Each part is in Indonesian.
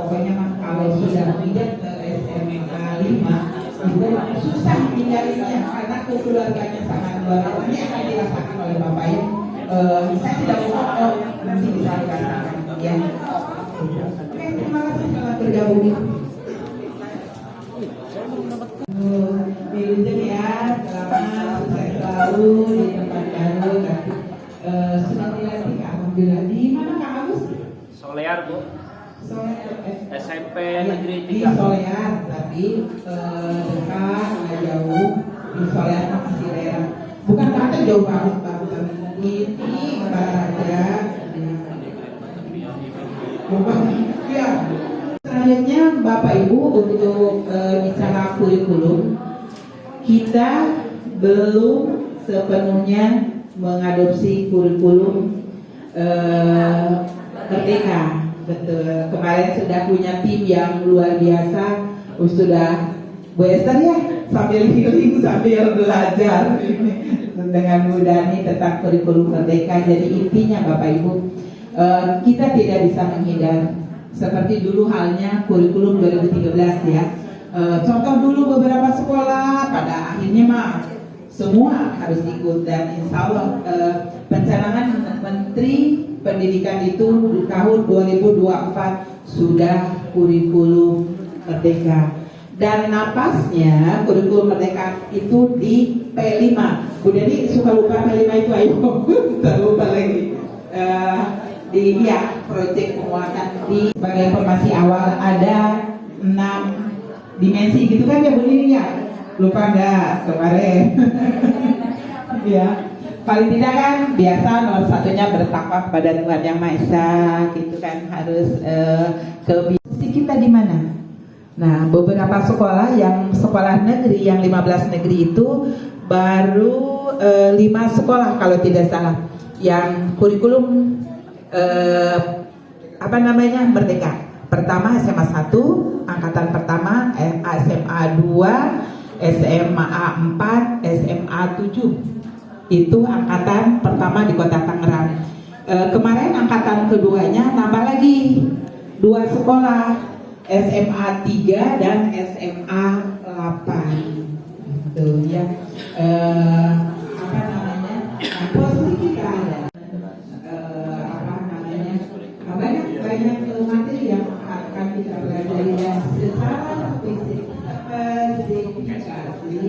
pokoknya mah kalau sudah pindah ke SMA 5 itu susah pindahinnya karena keluarganya sangat luar biasa. Ini akan dirasakan oleh Bapak ya. Saya tidak mau nanti bisa dirasakan ya. Oke, terima kasih telah bergabung. Wilujeng ya, selamat sukses selalu di tempat baru. Sudah dilatih, alhamdulillah. Di mana Kak Agus? Solear Bu. Solear SMP Negeri 3. Di Solear, tapi dekat, nggak jauh. Di Solear masih daerah. Bukan Banten jauh banget, Pak. Ini Baraja. Ya. Selanjutnya Bapak Ibu untuk bicara kurikulum, kita belum sepenuhnya mengadopsi kurikulum Merdeka. Betul. Kemarin sudah punya tim yang luar biasa, sudah Bu Esther ya sambil healing sambil belajar dengan Bu Dani tentang kurikulum Merdeka. Jadi intinya Bapak Ibu, kita tidak bisa menghindar seperti dulu halnya kurikulum 2013 ya. Contoh dulu beberapa sekolah pada akhirnya mah semua harus ikut, dan insya Allah pencanangan Menteri Pendidikan itu di tahun 2024 sudah kurikulum Merdeka, dan napasnya kurikulum Merdeka itu di P5. Bu Deni suka lupa P5 itu, ayo terlupa lagi. Di proyek penguatan di sebagai informasi awal ada 6 dimensi gitu kan ya Bu Deni ya? Lupa enggak kemarin? Ya. Paling tidak kan biasa nomor satunya bertakwa kepada Tuhan Yang Maha Esa, gitu kan, harus ke kita di mana? Nah, beberapa sekolah yang sekolah negeri yang 15 negeri itu baru 5 sekolah kalau tidak salah yang kurikulum Merdeka. Pertama SMA 1, angkatan pertama, SMA 2, SMA 4, SMA 7. Itu angkatan pertama di Kota Tangerang. Kemarin angkatan keduanya nambah lagi 2 sekolah, SMA 3 dan SMA 8. Itu ya. Posisi kita ada banyak materi yang akan kita pelajari, dan secara spesifikasi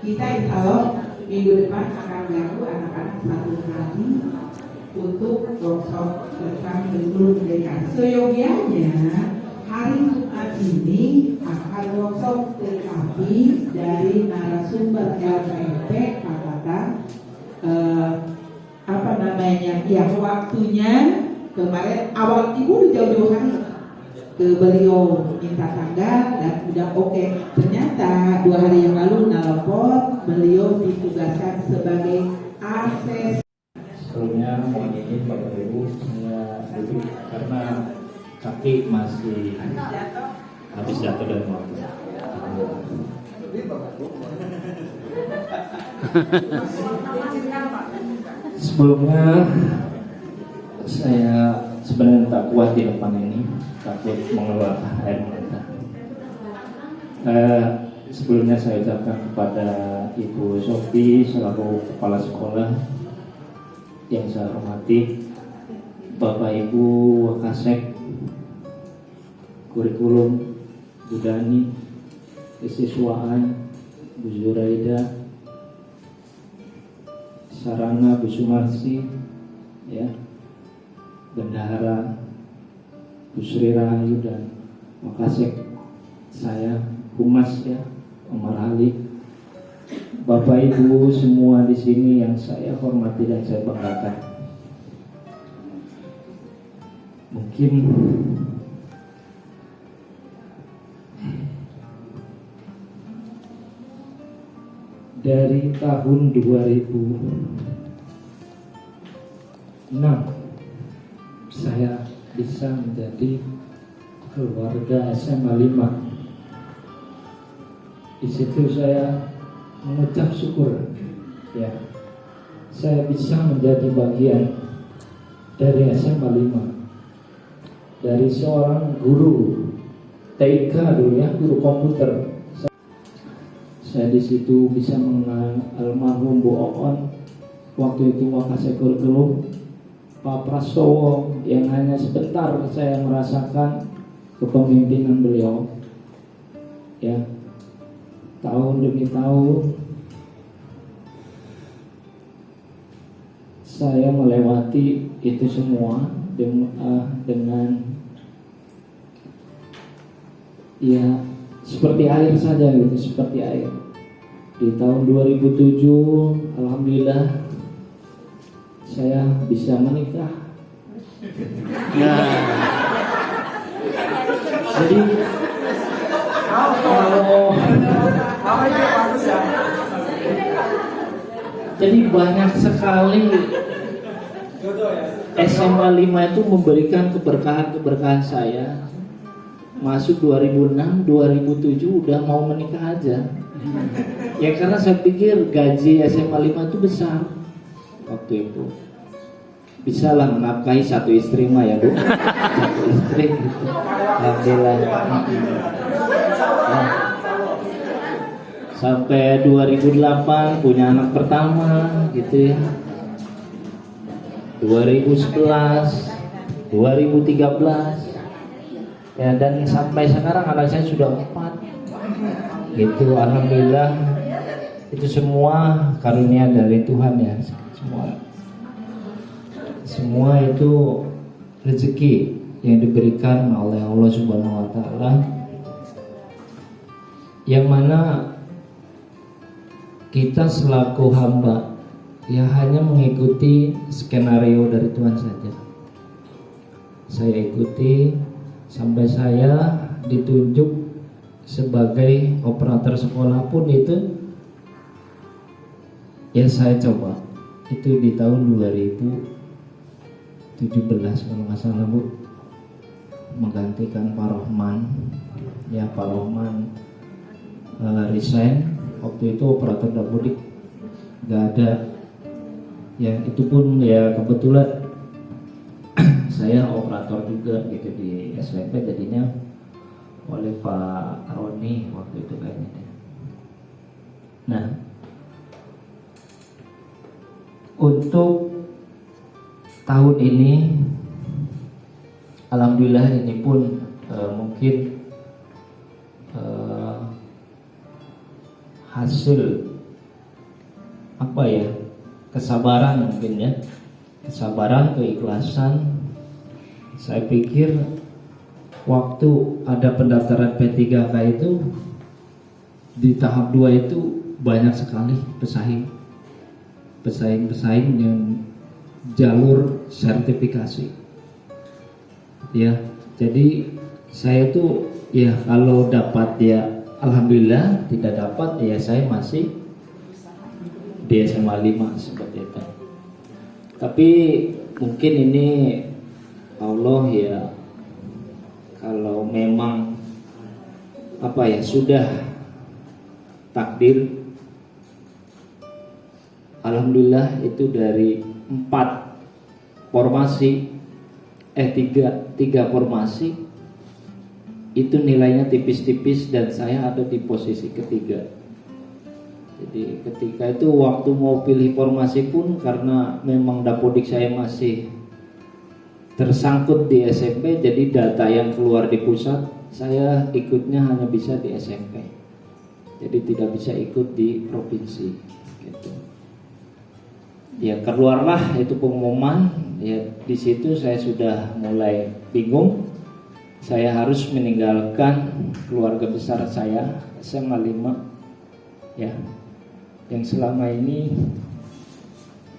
kita insya Allah minggu depan akan ganggu anak-anak 1 hari untuk workshop tentang kurikulum Merdeka. Seyogianya hari Jumat ini akan workshop, tetapi dari narasumber LPMP katakan yang waktunya kemarin awal ibu jauh-jauh hari ke beliau minta tanggal dan udah oke. Ternyata 2 hari yang lalu nelpon beliau ditugaskan sebagai akses. Sebelumnya mohon izin Bapak Ibu semua duduk karena kaki masih habis jatuh dari motor. Sebelumnya saya sebenarnya tak kuat di depan ini, takut mengeluarkan air mata. Sebelumnya saya ucapkan kepada Ibu Sofi selaku Kepala Sekolah yang saya hormati, Bapak Ibu Wakasek, Kurikulum, Bu Dani, Kesiswaan, Bu Zuraida, Sarana, Bu Sumarsi, ya, Bendahara, Bu Sri Rahayu, dan Wakasek saya, Humas ya, Omar Ali, Bapak Ibu semua di sini yang saya hormati dan saya banggakan. Mungkin dari tahun 2006 saya bisa menjadi keluarga SMA 5. Di situ saya mengucap syukur, ya, saya bisa menjadi bagian dari SMA 5, dari seorang guru TIK dulu ya, guru komputer. Saya di situ bisa mengenal almarhum Bu Oon, waktu itu Wakasek Kurikulum, Pak Prastowo, yang hanya sebentar saya merasakan kepemimpinan beliau. Ya, tahun demi tahun saya melewati itu semua dengan ya seperti air saja gitu, seperti air. Di tahun 2007 alhamdulillah saya bisa menikah. Nah, jadi kalau jadi banyak sekali SMA 5 itu memberikan keberkahan saya. Masuk 2006, 2007 udah mau menikah aja. Ya karena saya pikir gaji SMA 5 itu besar waktu itu. Bisa lah menafkahi satu istri mah ya Bu. Satu istri gitu. Alhamdulillah. Nah, sampai 2008 punya anak pertama gitu ya. 2011, 2013 ya, dan sampai sekarang anak saya sudah 4 gitu. Alhamdulillah, itu semua karunia dari Tuhan ya. Semua itu rezeki yang diberikan oleh Allah Subhanahu wa taala, yang mana kita selaku hamba ya hanya mengikuti skenario dari Tuhan saja. Saya ikuti sampai saya ditunjuk sebagai operator sekolah pun itu ya saya coba. Itu di tahun 2017 kalau nggak salah Bu, menggantikan Pak Rohman. Ya Pak Rohman resign, waktu itu operator dapodik nggak ada. Ya itu pun ya kebetulan saya operator juga gitu di SMP, jadinya oleh Pak Roni waktu itu kayaknya. Nah, untuk tahun ini alhamdulillah ini pun mungkin hasil apa ya, kesabaran mungkin ya, kesabaran, keikhlasan. Saya pikir waktu ada pendaftaran P3K itu di tahap 2 itu banyak sekali pesaing yang jalur sertifikasi ya. Jadi saya tuh ya kalau dapat ya alhamdulillah, tidak dapat ya saya masih di SMA 5 seperti itu. Tapi mungkin ini Allah ya, kalau memang apa ya sudah takdir, alhamdulillah itu dari 4 formasi tiga formasi itu nilainya tipis-tipis dan saya ada di posisi ketiga. Jadi ketika itu waktu mau pilih formasi pun karena memang dapodik saya masih tersangkut di SMP, jadi data yang keluar di pusat saya ikutnya hanya bisa di SMP, jadi tidak bisa ikut di provinsi gitu. Ya keluarlah itu pengumuman ya, di situ saya sudah mulai bingung. Saya harus meninggalkan keluarga besar saya SMA 5 ya, yang selama ini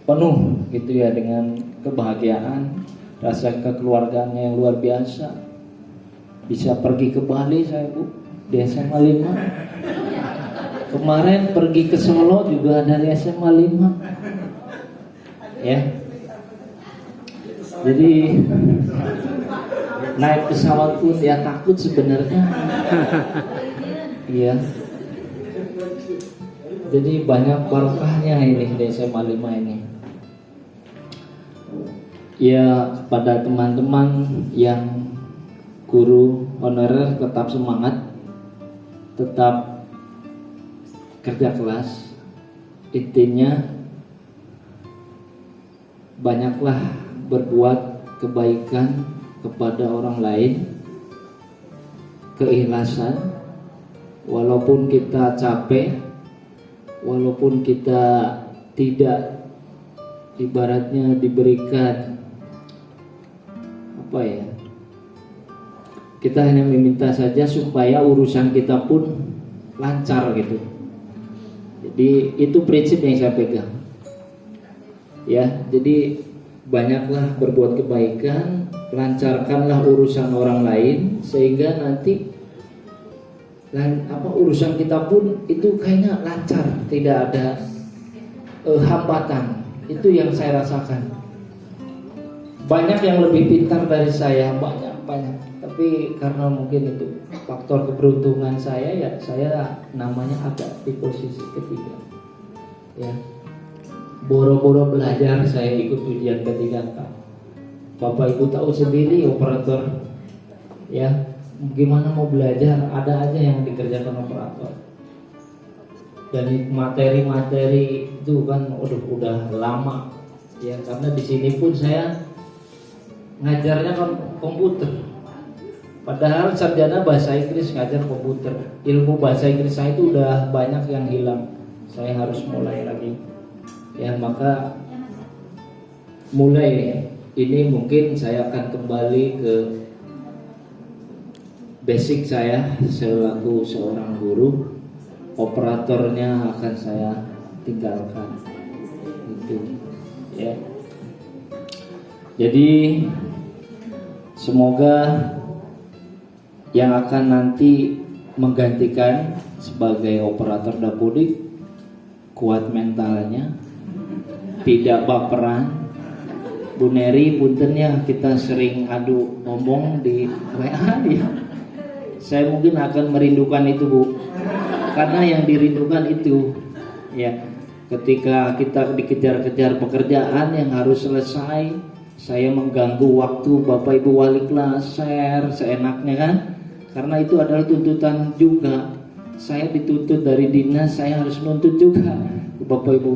penuh gitu ya dengan kebahagiaan, rasa kekeluargaannya yang luar biasa. Bisa pergi ke Bali saya Bu di SMA 5. Kemarin pergi ke Solo juga dari SMA 5 ya. Jadi naik pesawat pun ya takut sebenarnya. Iya. Jadi banyak barokahnya ini di SMA 5 ini. Ya kepada teman-teman yang guru honorer tetap semangat, tetap kerja keras. Intinya banyaklah berbuat kebaikan kepada orang lain, keikhlasan, walaupun kita capek, walaupun kita tidak ibaratnya diberikan apa ya, kita hanya meminta saja supaya urusan kita pun lancar gitu. Jadi itu prinsip yang saya pegang ya. Jadi banyaklah berbuat kebaikan, lancarkanlah urusan orang lain, sehingga nanti urusan kita pun itu kayaknya lancar, tidak ada hambatan. Itu yang saya rasakan. Banyak yang lebih pintar dari saya, banyak. Tapi karena mungkin itu faktor keberuntungan saya, ya saya namanya agak di posisi ketiga. Ya, boro-boro belajar saya ikut ujian K3K. Bapak Ibu tahu sendiri operator, ya gimana mau belajar, ada aja yang dikerjakan operator. Dan materi-materi itu kan udah lama, ya karena di sini pun saya ngajarnya kan komputer. Padahal sarjana bahasa Inggris ngajar komputer. Ilmu bahasa Inggris saya itu udah banyak yang hilang. Saya harus mulai lagi. Ya maka mulai ini mungkin saya akan kembali ke basic saya selaku seorang guru. Operatornya akan saya tinggalkan. Itu ya. Jadi semoga yang akan nanti menggantikan sebagai operator Dapodik kuat mentalnya, tidak baperan. Bu Neri punten ya, kita sering adu ngomong di WA ya. Saya mungkin akan merindukan itu Bu, karena yang dirindukan itu ya, ketika kita dikejar-kejar pekerjaan yang harus selesai, saya mengganggu waktu Bapak Ibu wali kelas, share seenaknya kan. Karena itu adalah tuntutan juga. Saya dituntut dari dinas, saya harus nuntut juga ke Bapak Ibu.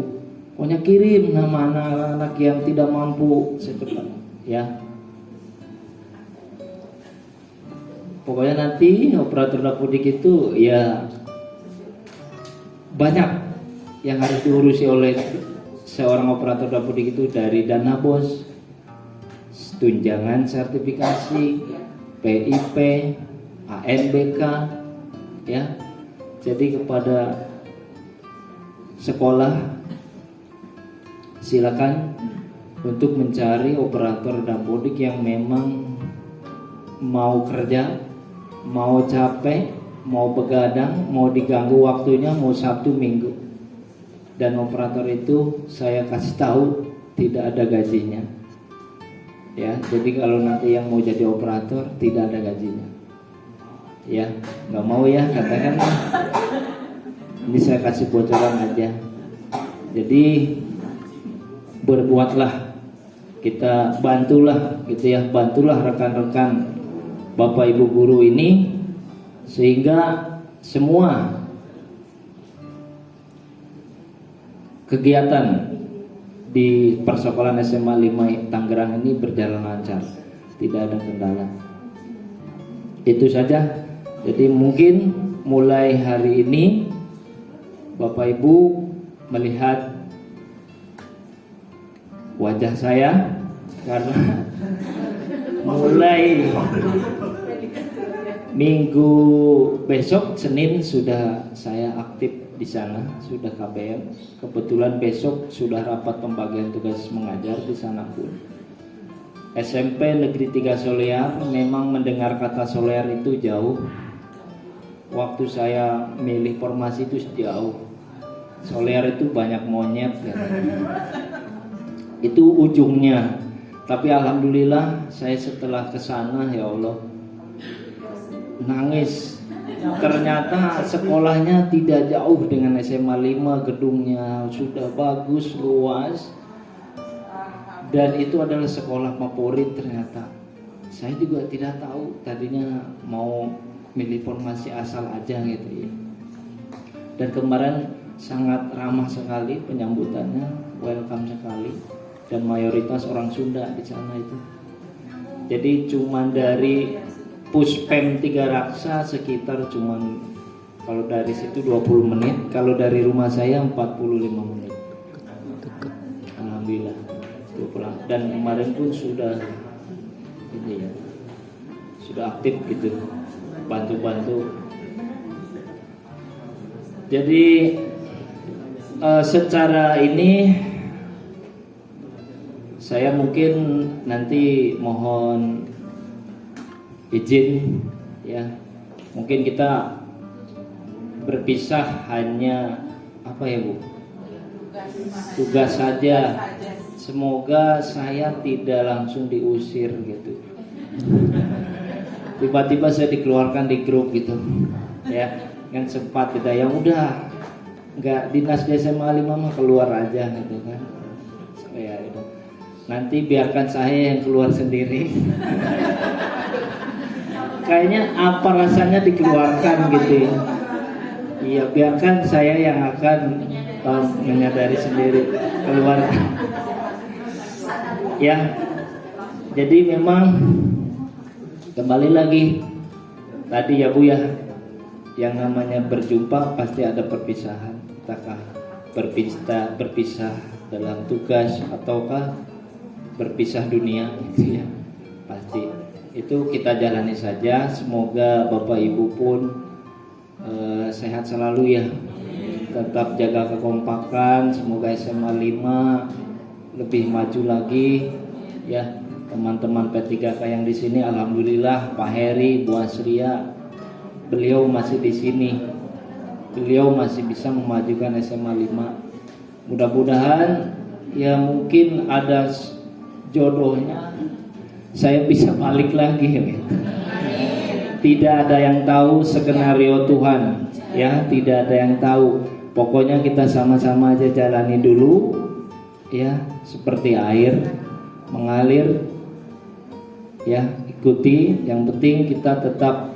Pokoknya kirim nama anak-anak yang tidak mampu secepatnya ya. Pokoknya nanti operator Dapodik itu ya banyak yang harus diurusi oleh seorang operator Dapodik itu, dari dana bos, tunjangan sertifikasi, PIP, ANBK ya. Jadi kepada sekolah silakan untuk mencari operator Dapodik yang memang mau kerja, mau capek, mau begadang, mau diganggu waktunya, mau Sabtu Minggu. Dan operator itu saya kasih tahu tidak ada gajinya. Ya, jadi kalau nanti yang mau jadi operator tidak ada gajinya. Ya, nggak mau ya katakan. Ini saya kasih bocoran aja. Jadi berbuatlah, kita bantulah gitu ya, bantulah rekan-rekan Bapak Ibu guru ini sehingga semua kegiatan di persekolahan SMA 5 Tangerang ini berjalan lancar, tidak ada kendala. Itu saja. Jadi mungkin mulai hari ini Bapak Ibu melihat wajah saya karena mulai minggu besok Senin sudah saya aktif di sana, sudah KBM. Kebetulan besok sudah rapat pembagian tugas mengajar di sana pun. SMP Negeri 3 Solear, memang mendengar kata Solear itu jauh. Waktu saya milih formasi itu jauh. Solear itu banyak monyet kan. Itu ujungnya. Tapi alhamdulillah saya setelah kesana ya Allah nangis. Ternyata sekolahnya tidak jauh dengan SMA 5, gedungnya sudah bagus, luas. Dan itu adalah sekolah favorit ternyata. Saya juga tidak tahu, tadinya mau milih formasi asal aja gitu ya. Dan kemarin sangat ramah sekali penyambutannya, welcome sekali, dan mayoritas orang Sunda di sana itu. Jadi cuman dari Puspem Tiga Raksa sekitar cuman kalau dari situ 20 menit, kalau dari rumah saya 45 menit. Alhamdulillah. Dan kemarin pun sudah ini ya, sudah aktif gitu, bantu-bantu. Jadi secara ini saya mungkin nanti mohon izin ya, mungkin kita berpisah hanya apa ya Bu, tugas saja. Semoga saya tidak langsung diusir gitu, tiba-tiba saya dikeluarkan di grup gitu ya, kan sempat kita yang udah nggak dinas di SMA 5 mah keluar aja gitu kan. Ya udah, nanti biarkan saya yang keluar sendiri. Kayaknya apa rasanya dikeluarkan gitu ya. Iya, biarkan saya yang akan menyadari sendiri keluar. Ya, jadi memang kembali lagi tadi ya Bu ya, yang namanya berjumpa pasti ada perpisahan, entahkah berpisah dalam tugas ataukah berpisah dunia gitu ya, pasti itu kita jalani saja. Semoga Bapak Ibu pun sehat selalu ya, tetap jaga kekompakan. Semoga SMA 5 lebih maju lagi ya, teman-teman P3K yang di sini. Alhamdulillah Pak Heri, Bu Asria, beliau masih di sini, beliau masih bisa memajukan SMA 5. Mudah-mudahan ya, mungkin ada jodohnya saya bisa balik lagi ya. Tidak ada yang tahu skenario Tuhan ya, tidak ada yang tahu. Pokoknya kita sama-sama aja jalani dulu ya, seperti air mengalir ya, ikuti. Yang penting kita tetap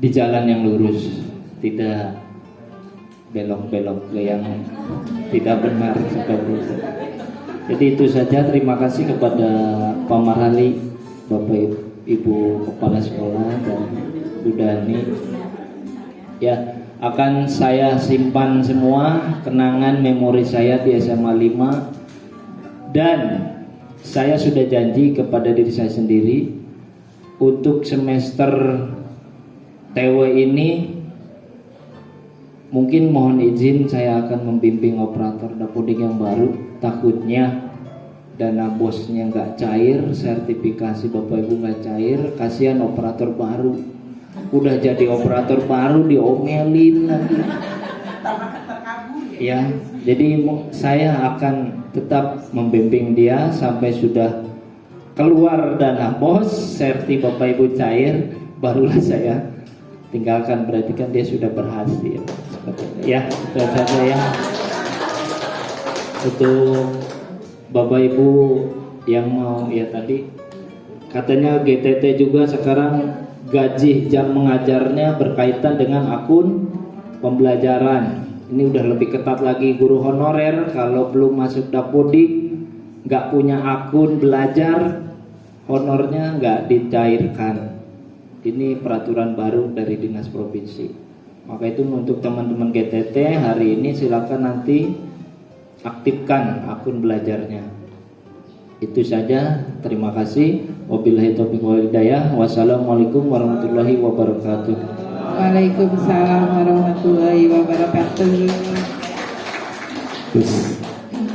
di jalan yang lurus, tidak belok-belok ke yang tidak benar seperti itu. Jadi itu saja. Terima kasih kepada Pak Marhali, Bapak Ibu Kepala Sekolah, dan Bu Dani ya. Akan saya simpan semua kenangan memori saya di SMA 5, dan saya sudah janji kepada diri saya sendiri untuk semester TW ini mungkin mohon izin saya akan membimbing operator dapodik yang baru. Takutnya dana bosnya nggak cair, sertifikasi Bapak Ibu nggak cair, kasihan operator baru. Udah jadi operator baru diomelin lagi. Ya, jadi saya akan tetap membimbing dia sampai sudah keluar dana bos, serti Bapak Ibu cair, barulah saya tinggalkan. Berarti kan dia sudah berhasil. Ya, itu saja ya. Untuk Bapak Ibu yang mau ya, tadi katanya GTT juga sekarang gaji jam mengajarnya berkaitan dengan akun pembelajaran. Ini udah lebih ketat lagi. Guru honorer kalau belum masuk dapodik, nggak punya akun belajar, honornya nggak dicairkan. Ini peraturan baru dari dinas provinsi. Maka itu untuk teman-teman GTT hari ini silakan nanti aktifkan akun belajarnya. Itu saja, terima kasih. Wabillahi taufiq wal hidayah. Wassalamualaikum warahmatullahi wabarakatuh. Waalaikumsalam warahmatullahi wabarakatuh.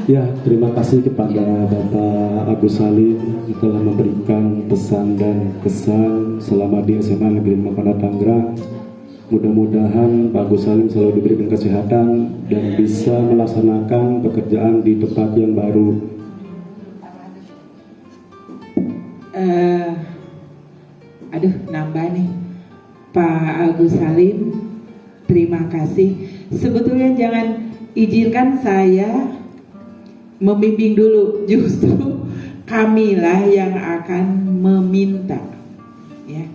Ya, terima kasih kepada Bapak Agus Salim yang telah memberikan pesan dan kesan selama di SMA Negeri 5 Kota Tangerang. Mudah-mudahan Pak Agus Salim selalu diberikan kesehatan dan bisa melaksanakan pekerjaan di tempat yang baru. Nambah nih Pak Agus Salim, terima kasih. Sebetulnya jangan izinkan saya membimbing dulu, justru kamilah yang akan meminta, ya,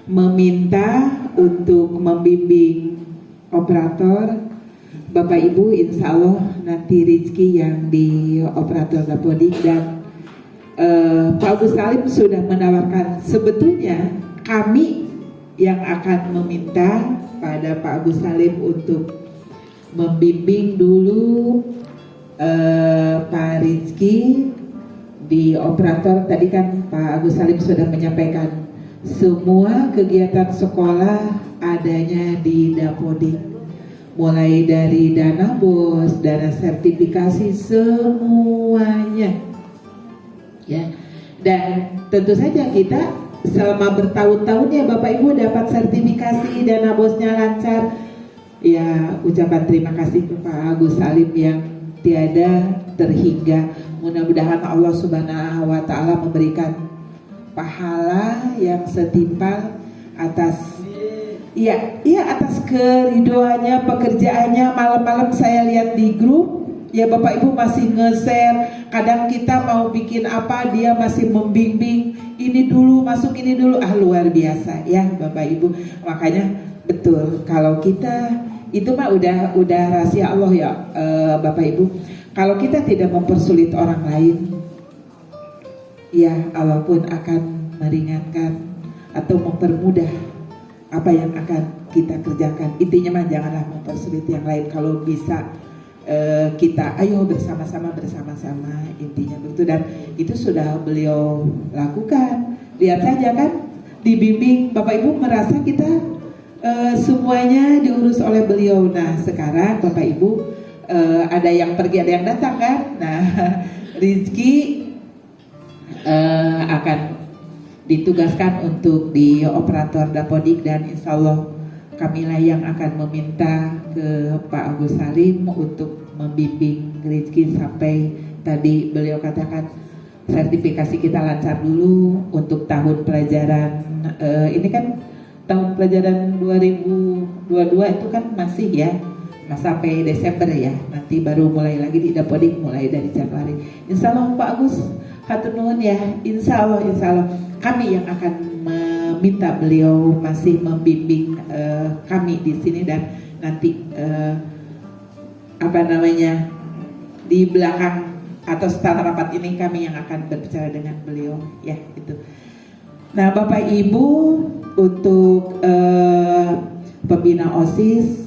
meminta untuk membimbing operator. Bapak Ibu, insya Allah nanti Rizky yang di operator Dapodik, dan Pak Agus Salim sudah menawarkan, sebetulnya kami yang akan meminta pada Pak Agus Salim untuk membimbing dulu Pak Rizky di operator. Tadi kan Pak Agus Salim sudah menyampaikan semua kegiatan sekolah adanya di Dapodik, mulai dari dana BOS, dana sertifikasi, semuanya, ya. Dan tentu saja kita selama bertahun-tahun ya Bapak Ibu dapat sertifikasi, dana BOS-nya lancar. Ya, ucapan terima kasih ke Pak Agus Salim yang tiada terhingga. Mudah-mudahan Allah Subhanahu wa Ta'ala memberikan pahala yang setimpal atas atas keridoannya, pekerjaannya. Malam-malam saya lihat di grup, ya Bapak Ibu masih nge-share. Kadang kita mau bikin apa, dia masih membimbing, ini dulu, masuk ini dulu. Luar biasa ya Bapak Ibu. Makanya betul, kalau kita itu mah udah rahasia Allah ya Bapak Ibu. Kalau kita tidak mempersulit orang lain, ya Allah pun akan meringankan atau mempermudah apa yang akan kita kerjakan. Intinya mah janganlah mempersulit yang lain. Kalau bisa kita ayo bersama-sama, intinya begitu. Dan itu sudah beliau lakukan. Lihat saja kan, dibimbing. Bapak Ibu merasa kita semuanya diurus oleh beliau. Nah sekarang Bapak Ibu ada yang pergi, ada yang datang kan. Nah Rizky akan ditugaskan untuk di operator Dapodik, dan insya Allah kamilah yang akan meminta ke Pak Agus Salim untuk membimbing Rizky sampai tadi beliau katakan sertifikasi kita lancar dulu untuk tahun pelajaran ini kan tahun pelajaran 2022 itu kan masih ya sampai Desember ya, nanti baru mulai lagi di Dapodik mulai dari Januari. Insya Allah Pak Agus hatur nuhun ya, insya Allah kami yang akan meminta beliau masih membimbing kami di sini, dan nanti di belakang atau setelah rapat ini kami yang akan berbicara dengan beliau ya itu. Nah Bapak Ibu, untuk pembina OSIS